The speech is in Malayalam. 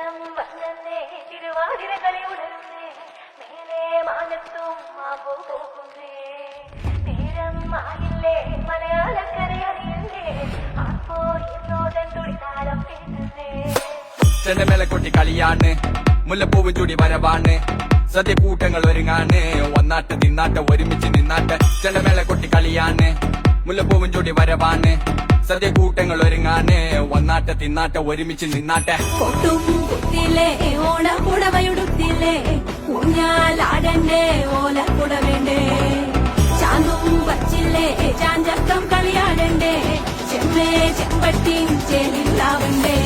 നേരം വന്നേ തിരുവാതിര കളി ഉണർന്നേ മേലെ മാനത്തും മാമ്പോ പോകുന്നേ നേരം ആയില്ലേ മലയാളക്കരയറിയല്ലേ അപ്പോ എന്നോടൻ തുടിതാരം കേട്ടുന്നേ ചെണ്ടമേള കൊട്ടി കളിയാണ് മുല്ലപ്പൂവും ചൂടി വരവാണ് സദ്യ കൂട്ടങ്ങൾ ഒരുങ്ങാണ് ഒന്നാട്ട് തിന്നാട്ട് ഒരുമിച്ച് നിന്നാട്ട് ചെണ്ടമേള കൊട്ടി കളിയാണ് മുല്ലപ്പൂവും ചൂടി വരവാണ് സദ്യ കൂട്ടങ്ങൾ ഒരുങ്ങാണ് ഒന്നാട്ട് തിന്നാട്ട് ഒരുമിച്ച് നിന്നാട്ടെ കൊട്ടും കുത്തില്ലേ ഓണ കുടവയുടുത്തില്ലേ ഊഞ്ഞാലാടണ്ടേ ഓല കുടവേണ്ടേ ചാന്തും വച്ചില്ലേ ചാഞ്ചക്കം കളിയാടണ്ടേ ചെമ്മേ ചെമ്പട്ടിൻ ചേലില്ലാവണ്ടേ